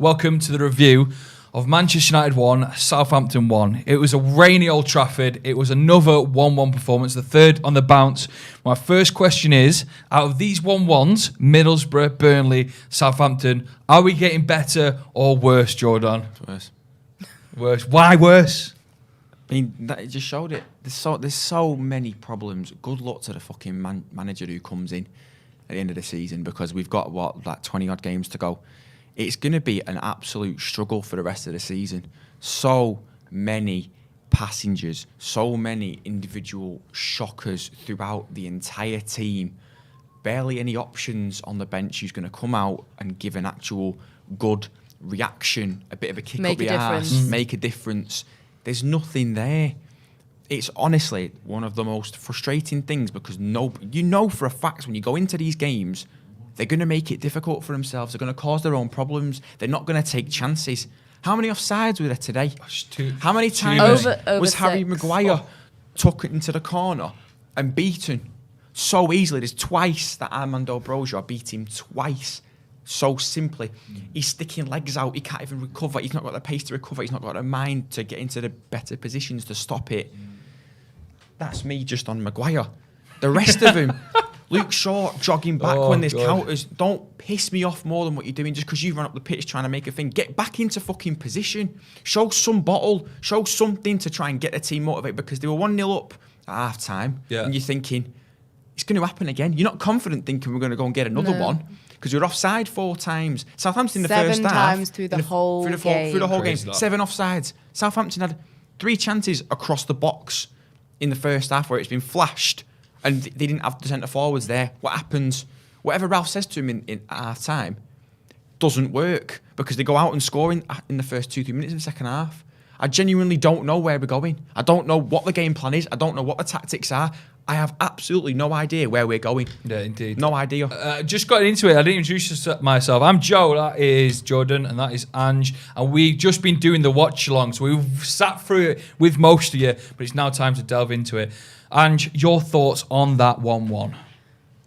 Welcome to the review of Manchester United 1, Southampton 1. It was a rainy Old Trafford. It was another 1-1 performance, the third on the bounce. My first question is, out of these 1-1s, Middlesbrough, Burnley, Southampton, are we getting better or worse, Jordan? Worse. Worse. Why worse? I mean, it just showed it. There's so many problems. Good luck to the fucking manager who comes in at the end of the season, because we've got, 20-odd games to go. It's going to be an absolute struggle for the rest of the season. So many passengers, so many individual shockers throughout the entire team. Barely any options on the bench who's going to come out and give an actual good reaction, a bit of a kick up the arse, make a difference. There's nothing there. It's honestly one of the most frustrating things, because you know for a fact when you go into these games, they're going to make it difficult for themselves. They're going to cause their own problems. They're not going to take chances. How many offsides were there today? How many times was Harry Maguire took it into the corner and beaten so easily? There's twice that Armando Broja beat him twice. So simply. He's sticking legs out. He can't even recover. He's not got the pace to recover. He's not got the mind to get into the better positions to stop it. That's me just on Maguire. The rest of him... Luke Shaw jogging back when there's counters. Don't piss me off more than what you're doing just because you run up the pitch trying to make a thing. Get back into fucking position. Show some bottle. Show something to try and get the team motivated, because they were 1-0 up at half time. Yeah. And you're thinking, it's going to happen again. You're not confident thinking we're going to go and get another one, because you're offside 4 times. Southampton in the first half. 7 times through the whole game. Through the whole game. 7 offsides. Southampton had 3 chances across the box in the first half where it's been flashed. And they didn't have the centre forwards there. What happens? Whatever Ralph says to him in half time doesn't work, because they go out and score in the first 2-3 minutes of the second half. I genuinely don't know where we're going. I don't know what the game plan is. I don't know what the tactics are. I have absolutely no idea where we're going. Yeah, indeed. No idea. Just got into it. I didn't introduce myself. I'm Joe. That is Jordan, and that is Ange. And we've just been doing the watch along, so we've sat through it with most of you, but it's now time to delve into it. Ange, your thoughts on that 1-1?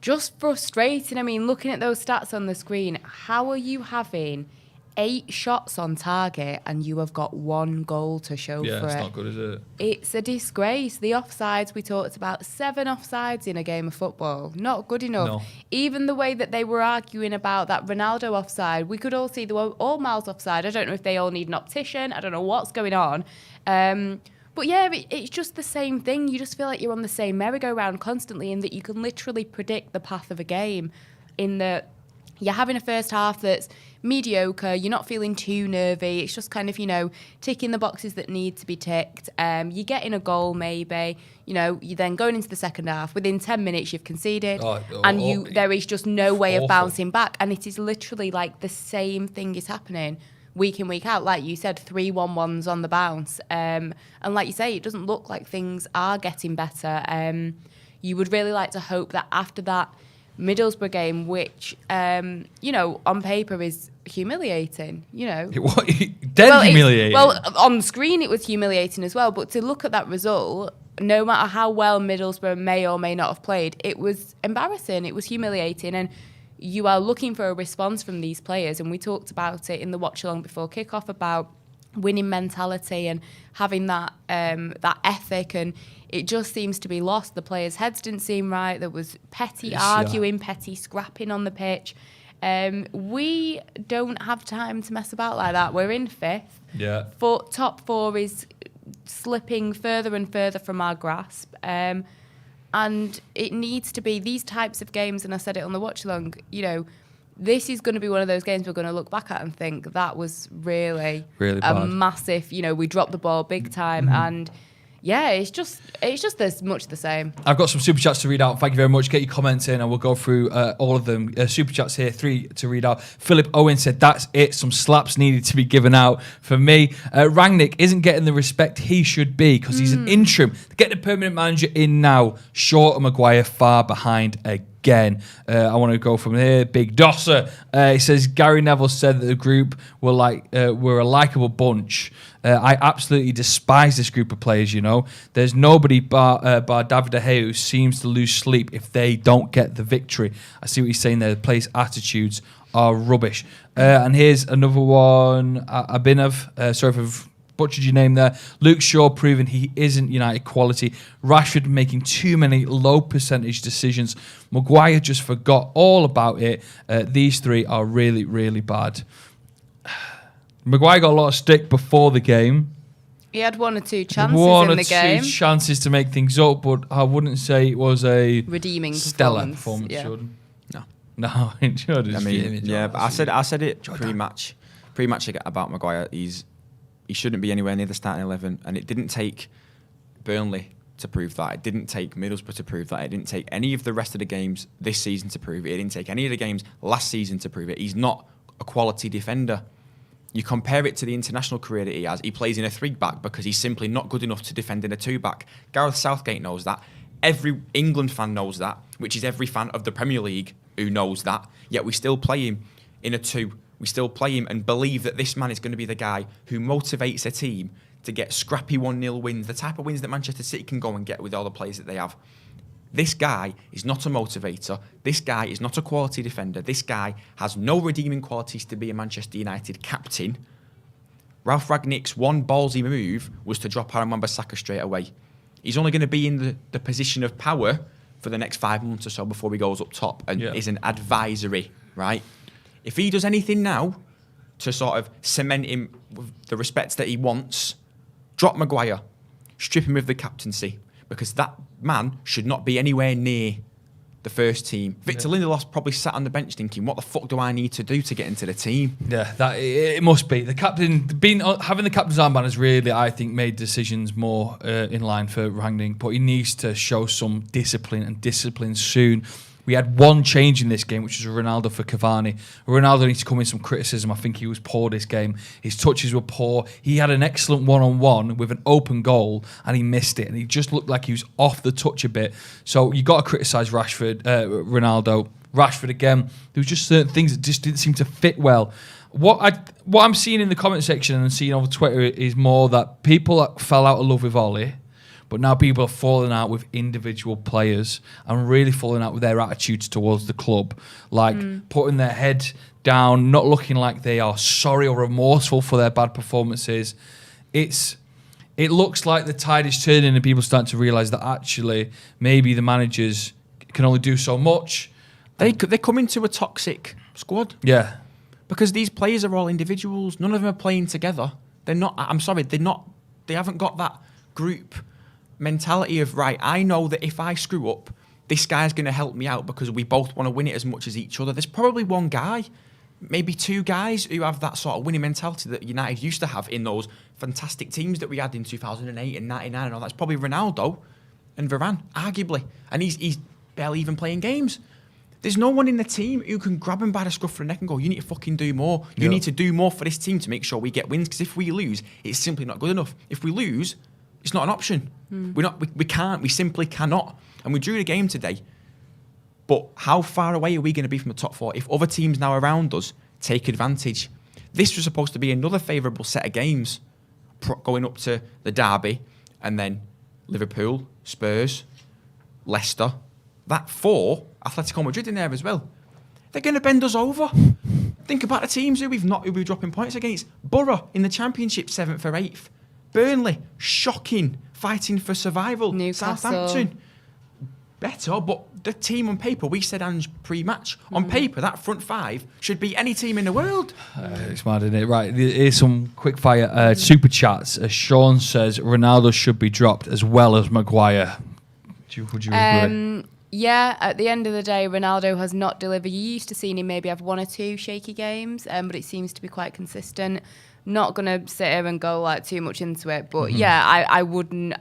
Just frustrating. I mean, looking at those stats on the screen, how are you having 8 shots on target and you have got 1 goal to show for it? Yeah, it's not good, is it? It's a disgrace. The offsides we talked about, 7 offsides in a game of football. Not good enough. No. Even the way that they were arguing about that Ronaldo offside, we could all see they were all miles offside. I don't know if they all need an optician. I don't know what's going on. But yeah, it's just the same thing. You just feel like you're on the same merry-go-round constantly, in that you can literally predict the path of a game, in that you're having a first half that's mediocre, you're not feeling too nervy, it's just kind of, ticking the boxes that need to be ticked. You're getting a goal maybe, you're then going into the second half. Within 10 minutes you've conceded, there is just no way of bouncing back. And it is literally like the same thing is happening week in, week out. Like you said, 3 1-1s on the bounce. And like you say, it doesn't look like things are getting better. You would really like to hope that after that Middlesbrough game, which, on paper is humiliating, Humiliating? Well, on screen it was humiliating as well, but to look at that result, no matter how well Middlesbrough may or may not have played, it was embarrassing, it was humiliating, and you are looking for a response from these players. And we talked about it in the watch-along before kick-off about winning mentality and having that ethic, and it just seems to be lost. The players' heads didn't seem right. There was petty arguing, petty scrapping on the pitch. We don't have time to mess about like that. We're in 5th. Yeah. Top 4 is slipping further and further from our grasp. And it needs to be these types of games, and I said it on the watch-along, this is going to be one of those games we're going to look back at and think that was really a massive, we dropped the ball big time. And yeah, it's just as much the same. I've got some super chats to read out. Thank you very much. Get your comments in and we'll go through all of them. Super chats here, 3 to read out. Philip Owen said, that's it. Some slaps needed to be given out for me. Rangnick isn't getting the respect he should be because he's an interim. Get the permanent manager in now. Shaw and Maguire far behind again. again. I want to go from here. Big Dosser. He says, Gary Neville said that the group were a likeable bunch. I absolutely despise this group of players, you know. There's nobody bar David De Gea who seems to lose sleep if they don't get the victory. I see what he's saying there. The players' attitudes are rubbish. And here's another one. Abhinav, sorry if I've butchered your name there. Luke Shaw proving he isn't United quality. Rashford making too many low percentage decisions. Maguire just forgot all about it. These three are really, really bad. Maguire got a lot of stick before the game. He had one or two chances in the game. 1 or 2 chances to make things up, but I wouldn't say it was a redeeming stellar performance. Yeah. Jordan. No, Jordan. I mean, yeah, but I said it pretty much about Maguire. He shouldn't be anywhere near the starting 11, and it didn't take Burnley to prove that. It didn't take Middlesbrough to prove that. It didn't take any of the rest of the games this season to prove it. It didn't take any of the games last season to prove it. He's not a quality defender. You compare it to the international career that he has. He plays in a 3-back because he's simply not good enough to defend in a 2-back. Gareth Southgate knows that. Every England fan knows that, which is every fan of the Premier League who knows that. Yet we still play him in a 2. We still play him and believe that this man is going to be the guy who motivates a team to get scrappy 1-0 wins, the type of wins that Manchester City can go and get with all the players that they have. This guy is not a motivator. This guy is not a quality defender. This guy has no redeeming qualities to be a Manchester United captain. Ralph Rangnick's one ballsy move was to drop Aaron Wan-Bissaka straight away. He's only going to be in the position of power for the next 5 months or so before he goes up top and is an advisory, right? If he does anything now to sort of cement him with the respect that he wants, drop Maguire, strip him of the captaincy, because that man should not be anywhere near the first team. Victor Lindelof's probably sat on the bench thinking, what the fuck do I need to do to get into the team? Yeah, it must be. The captain, having the captain's armband has really, I think, made decisions more in line for Rangnick, but he needs to show some discipline soon. We had one change in this game, which was Ronaldo for Cavani. Ronaldo needs to come in some criticism. I think he was poor this game. His touches were poor. He had an excellent one-on-one with an open goal, and he missed it. And he just looked like he was off the touch a bit. So you got to criticise Ronaldo. Rashford again. There was just certain things that just didn't seem to fit well. What I'm seeing in the comment section and seeing over Twitter is more that people fell out of love with Ollie. But now people are falling out with individual players and really falling out with their attitudes towards the club. Like putting their head down, not looking like they are sorry or remorseful for their bad performances. It looks like the tide is turning and people starting to realise that actually maybe the managers can only do so much. They come into a toxic squad. Yeah. Because these players are all individuals. None of them are playing together. They're not, I'm sorry, they haven't got that group mentality of, right, I know that if I screw up, this guy's going to help me out because we both want to win it as much as each other. There's probably one guy, maybe 2 guys who have that sort of winning mentality that United used to have in those fantastic teams that we had in 2008 and 99 and all. That's probably Ronaldo and Varane, arguably. And he's barely even playing games. There's no one in the team who can grab him by the scruff of the neck and go, you need to fucking do more. You need to do more for this team to make sure we get wins, because if we lose, it's simply not good enough. If we lose, it's not an option. We simply cannot. And we drew the game today. But how far away are we going to be from the top 4 if other teams now around us take advantage? This was supposed to be another favourable set of games going up to the derby and then Liverpool, Spurs, Leicester. That 4, Atletico Madrid in there as well. They're going to bend us over. Think about the teams who we're dropping points against. Borough in the Championship, 7th or 8th. Burnley, shocking, fighting for survival. Newcastle. Southampton, better, but the team on paper, we said Ange pre-match, on paper, that front 5 should be any team in the world. It's mad, isn't it? Right, here's some quick fire super chats. Sean says Ronaldo should be dropped as well as Maguire. Would you agree? Yeah, at the end of the day, Ronaldo has not delivered. You used to see him maybe have 1 or 2 shaky games, but it seems to be quite consistent. not going to sit here and go like too much into it. But I wouldn't.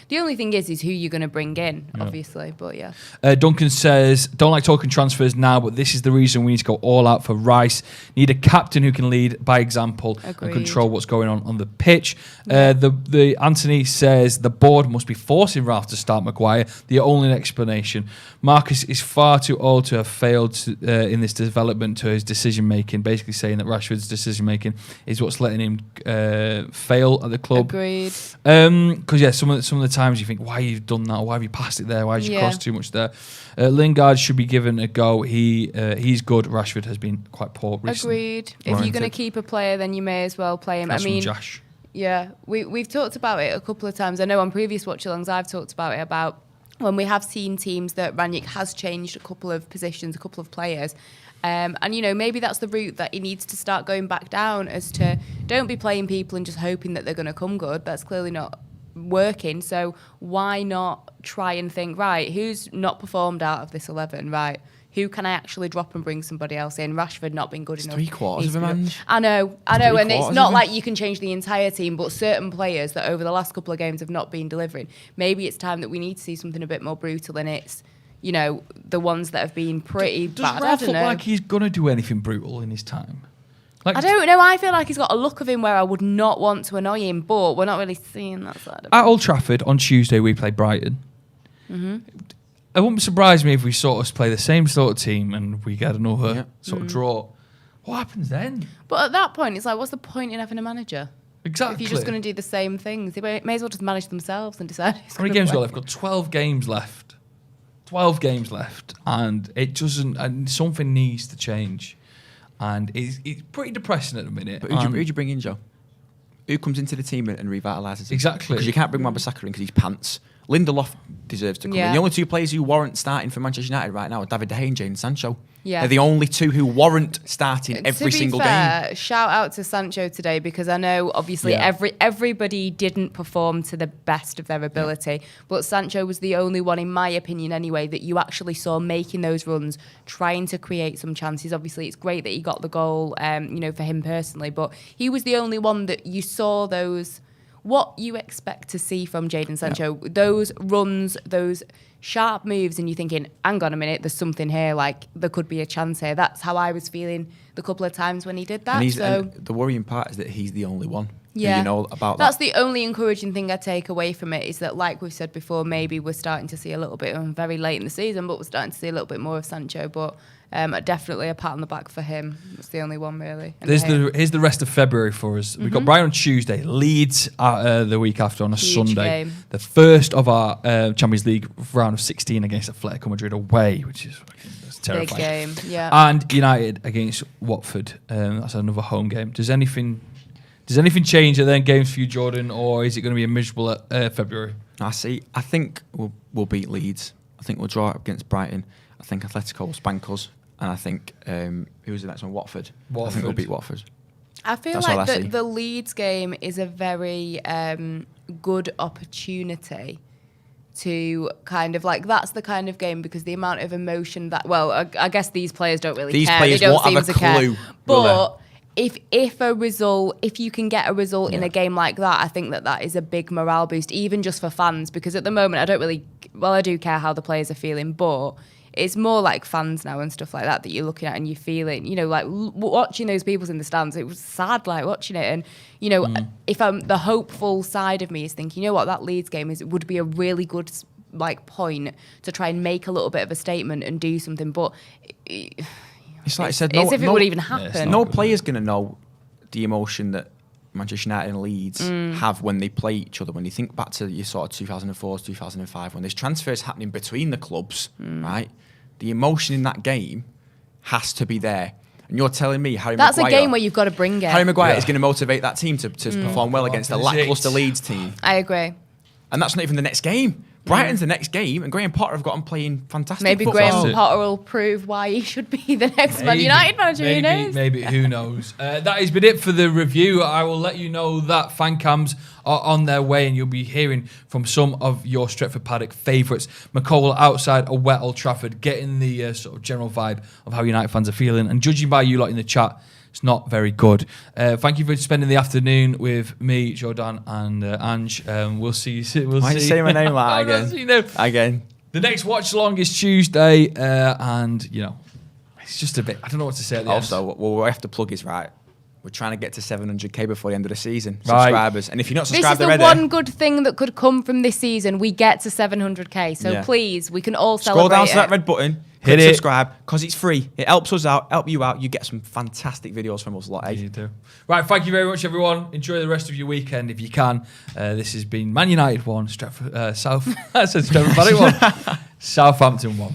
The only thing is who you're going to bring in, obviously. But yeah. Duncan says, don't like talking transfers now, but this is the reason we need to go all out for Rice. Need a captain who can lead by example and control what's going on the pitch. The Anthony says the board must be forcing Ralph to start Maguire. The only explanation. Marcus is far too old to have failed in this development to his decision making. Basically saying that Rashford's decision making is what's letting him fail at the club. Agreed. Because some of the times you think, why have you done that? Why have you passed it there? Why did you cross too much there? Lingard should be given a go. He's good. Rashford has been quite poor recently. Agreed. If you're going to keep a player, then you may as well play him. That's from Josh. Yeah, we've talked about it a couple of times. I know on previous watch-alongs I've talked about it, about when we have seen teams that Ranić has changed a couple of positions, a couple of players. And, maybe that's the route that he needs to start going back down, as to don't be playing people and just hoping that they're going to come good. That's clearly not working. So why not try and think, right, who's not performed out of this 11, right? Who can I actually drop and bring somebody else in? Rashford not been good enough. 3/4 of a man. I know, and it's not like you can change the entire team, but certain players that over the last couple of games have not been delivering. Maybe it's time that we need to see something a bit more brutal, and it's, the ones that have been pretty bad. Does Ralph look like he's going to do anything brutal in his time? I don't know. I feel like he's got a look of him where I would not want to annoy him, but we're not really seeing that side of him. At Old Trafford on Tuesday, we played Brighton. Mm-hmm. It wouldn't surprise me if we sort of play the same sort of team and we get another sort of draw. What happens then? But at that point, it's like, what's the point in having a manager? Exactly. If you're just going to do the same things, they may as well just manage themselves and decide. How many games we got left? We've got 12 games left. 12 games left, and it doesn't. And something needs to change, and it's pretty depressing at the minute. But who'd you bring in, Joe? Who comes into the team and revitalises it? Exactly. Because you can't bring Wan-Bissaka in because he's pants. Lindelof deserves to come in. The only two players who warrant starting for Manchester United right now are David De Gea and Jadon Sancho. Yeah. They're the only two who warrant starting every single game. Shout out to Sancho today, because I know obviously everybody didn't perform to the best of their ability, but Sancho was the only one, in my opinion anyway, that you actually saw making those runs, trying to create some chances. Obviously, it's great that he got the goal, for him personally, but he was the only one that you saw those. What you expect to see from Jadon Sancho, those runs, those sharp moves, and you're thinking, hang on a minute, there's something here, like there could be a chance here. That's how I was feeling the couple of times when he did that. And the worrying part is that he's the only one. Yeah, about that's the only encouraging thing I take away from it, is that, like we've said before, maybe we're starting to see a little bit, very late in the season, but we're starting to see a little bit more of Sancho. But definitely a pat on the back for him. It's the only one, really. Here's the rest of February for us. We've got Brighton on Tuesday, Leeds the week after on a Huge Sunday. game. The first of our Champions League round of 16 against Atletico Madrid away, which is terrifying. Big game, yeah. And United against Watford. That's another home game. Does anything change at then games for you, Jordan, or is it going to be a miserable February? I think we'll beat Leeds. I think we'll draw against Brighton. I think Atletico will spank us. And I think, who's the next one? Watford. I think we'll beat Watford. I feel like the Leeds game is a very good opportunity to kind of, like, that's the kind of game, because the amount of emotion that, I guess these players don't really care. These players they don't won't have a clue. But if you can get a result in a game like that, I think that is a big morale boost, even just for fans, because at the moment I do care how the players are feeling, but it's more like fans now and stuff like that you're looking at and you're feeling, like watching those people in the stands. It was sad, like watching it. And, if the hopeful side of me is thinking, that Leeds game would be a really good, like, point to try and make a little bit of a statement and do something. But it's like I said, if it would even happen. No player's going to know the emotion that Manchester United and Leeds have when they play each other. When you think back to your sort of 2004 to 2005, when there's transfers happening between the clubs, right? The emotion in that game has to be there. And you're telling me Harry Maguire... That's a game where you've got to bring it. Harry Maguire is going to motivate that team to perform well against a lacklustre Leeds team. I agree. And that's not even the next game. Brighton's the next game, and Graham Potter have got him playing fantastic Maybe football. Graham Potter will prove why he should be the next Man United manager. Who knows? Maybe, who knows? That has been it for the review. I will let you know that fan cams are on their way, and you'll be hearing from some of your Stretford Paddock favourites. McCole outside a wet Old Trafford, getting the sort of general vibe of how United fans are feeling. And judging by you lot in the chat, it's not very good. Thank you for spending the afternoon with me, Jordan, and Ange. We'll see you soon. Why did you say my name like that again? Again. The next watch along is Tuesday, and it's just a bit. I don't know what to say. Also, what we have to plug is right. We're trying to get to 700k before the end of the season. Subscribers, and if you're not subscribed already, this is the one good thing that could come from this season. We get to 700k, so please, we can all celebrate. Scroll down to that red button. Hit subscribe because it's free. It helps us out, help you out. You get some fantastic videos from us, lot. You do. Right, thank you very much, everyone. Enjoy the rest of your weekend if you can. This has been Man United 1, Stretford, I said Stretford Paddock 1, Southampton 1.